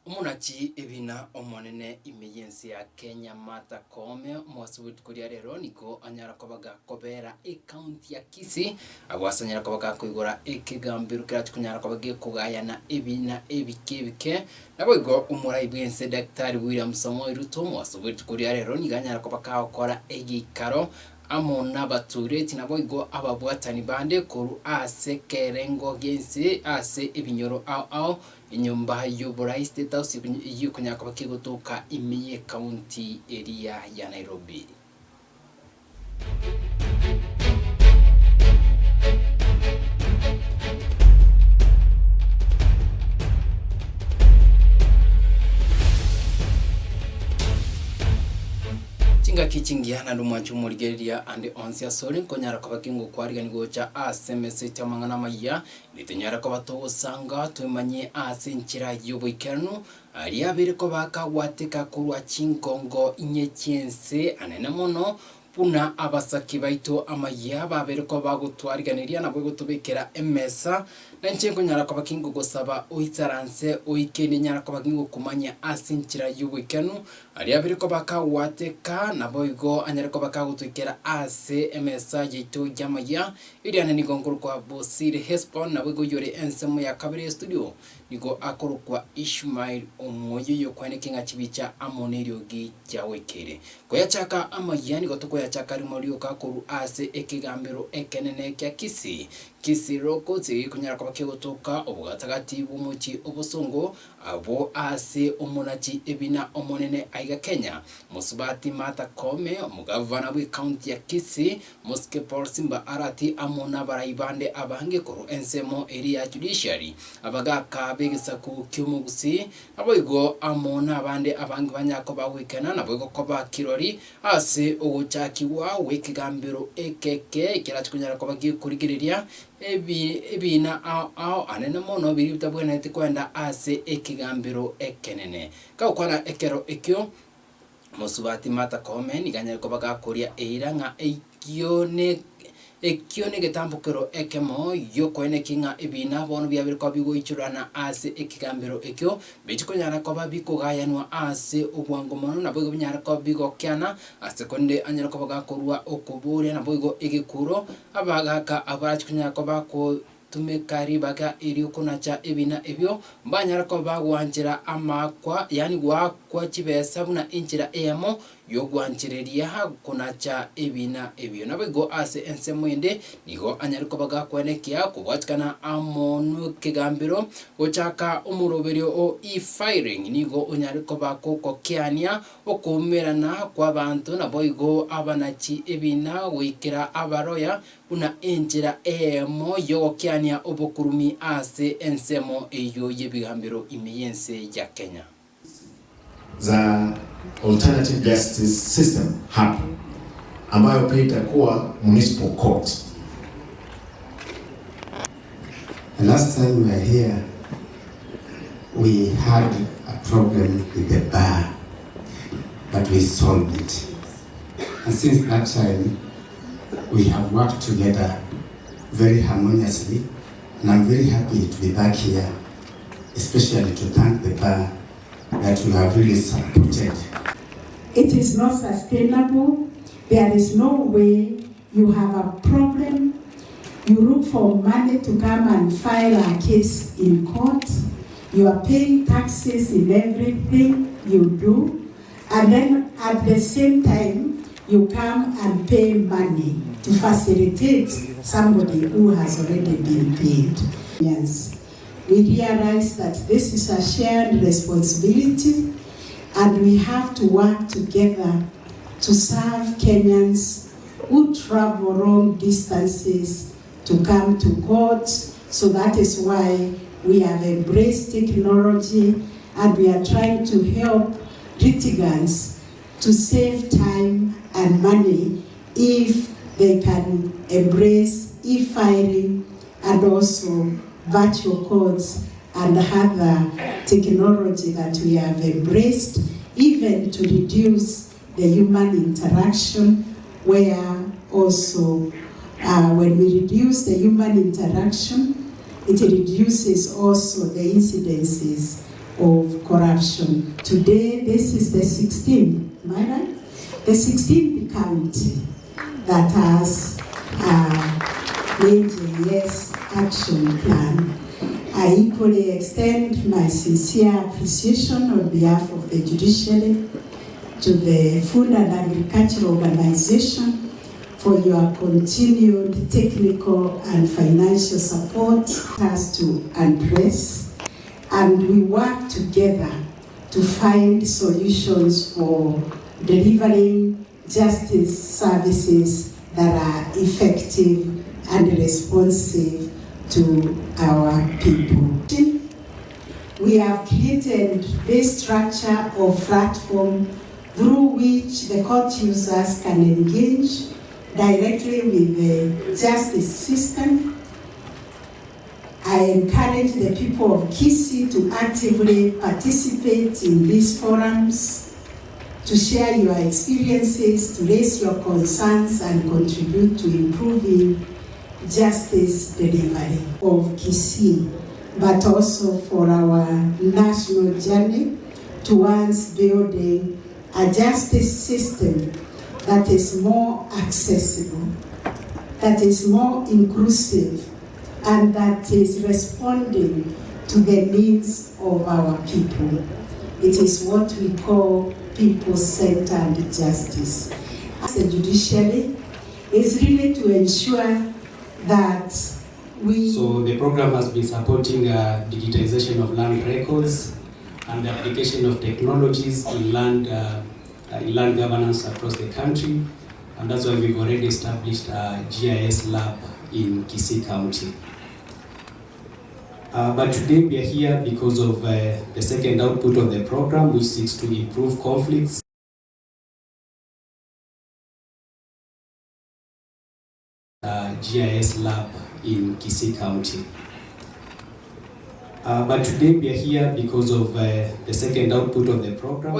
Umunachi ebina omonene imeyensi ya Kenya Martha Koome mwasubuti kuria rero niko anyara kobaga kobera county ya Kisii agwasanyara kobaga Koigora Ekegambero kirati kunyara kobaga kugayana ebina ebikebike nabo igo umurayibwense Dr. William Samoei Ruto mwasubuti kuria rero niganyara kobaga okora egikaro amona batureti nabo igo ababwatani bande koru ase kerengo gensi ase ebinyoro ao inyumba y'uburai state house y'ikunyaka bakigotoka imiye county area ya Nairobi. Chinga kichingiana lumwachu murigeria ande onsia sori konyara kabakingo kwariga nigocha SMS tamangana maya litenyara kabato sanga tumanye asinchira yoboikanu ari abere ko baka wateka kurwa chingongo inyekiense anene mono puna abasaki baito amaya babere ko bagutwariganiria nabwo gutubikira emesa nanche kunyara ko bakingo gosaba oitaranse oikene nyara ko bakingo kumanya asinchira yoboikanu ari abere ko baka wateka nabo igo anyara ko baka gutwikira ase emesa yito jamaya iriana ni gonguru kwa bosire hespon nabo igo yore ensemo ya kabere studio nigo akoro kwa Ishmael omoyo yo kwane kinga chibicha amonerio gi cyawekere ko yachaka amayani gotoko yachaka rimoriyo kakoru ase Ekegambero ekenene kya Kisii roko ziri kunyara kwa bakigotoka obugatagati bumuchi obusongo abo ase omunachi ebina omonene aiga Kenya musubati Martha Koome omugavana we county ya Kisii Muske Paul Simba arati amona barayibande abange koru ensemo area judiciary abagaka begesa ku kyumugusi abo igo amona abande abange banyako bawikana nabo igo koba kirori ase oguchakiwa wekigambiro ekeke kirati kunyara kwa bagikurigireria ebina ao anene mono biri butabwene kwenda ase Ekegambero ekenene kaukwana ekero ekyo musubati Martha Koome niganya ko bagakoria eiranga ekione getambukero ekemo yokoene kinga ebina bono byabiri ko bigoichurana ase Ekegambero ekyo bichikonyana ko babikugayanwa ase obwangomono nabo binyara ko bigokyana ase konde anyara ko bagakorwa okubure nabo igo egikuro abagaka abachikunyana ko bako tumekari baga iri kunacha ebina ebyo mbanyara ko bagwanjira amakwa yani gwakwa kibesa buna injira emo yo gwanjireria kunacha ebina ebyo nabo ase ensemwende nigo anyari ko bagakwenekia kubwatkana amonu Kegambero ochaka umuroberio o e-firing nigo onyari ko bakoko kyania okumerana kwa bantu nabo igo abanachi ebina wikira abaroya una injira emo yo kyania obokurumi ase ensemo eyo yebigambiro imiyense ya Kenya za alternative justice system hapa ambayo pia itakuwa municipal court. The last time we were here we had a problem with the bar, but we solved it, and since that time we have worked together very harmoniously, and I'm very happy to be back here, especially to thank the bar that you have really supported. It is not sustainable. There is no way you have a problem, you look for money to come and file a case in court, you are paying taxes in everything you do, and then at the same time you come and pay money to facilitate somebody who has already been paid. Yes. We realize that this is a shared responsibility and we have to work together to serve Kenyans who travel long distances to come to court. So that is why we have embraced technology and we are trying to help litigants to save time and money if they can embrace e-filing and also virtual courts and other technology that we have embraced, even to reduce the human interaction, where also when we reduce the human interaction, it reduces also the incidences of corruption. Today, this is the 16th, am I right? The 16th county that has a major yes action plan. I equally extend my sincere appreciation on behalf of the judiciary to the Food and Agricultural Organization for your continued technical and financial support us to address, and we work together to find solutions for delivering justice services that are effective and responsive to our people. We have created this structure or platform through which the court users can engage directly with the justice system. I encourage the people of Kisii to actively participate in these forums, to share your experiences, to raise your concerns and contribute to improving justice delivery of Kisii, but also for our national journey towards building a justice system that is more accessible, that is more inclusive, and that is responding to the needs of our people. It is what we call people-centered justice. The judiciary is really to ensure that So the program has been supporting digitization of land records and the application of technologies in land governance across the country, and that's why we've already established a GIS lab in Kisii County. But today we are here because of the second output of the program, which seeks to improve conflicts GIS lab in Kisii County. But today we are here because of the second output of the program.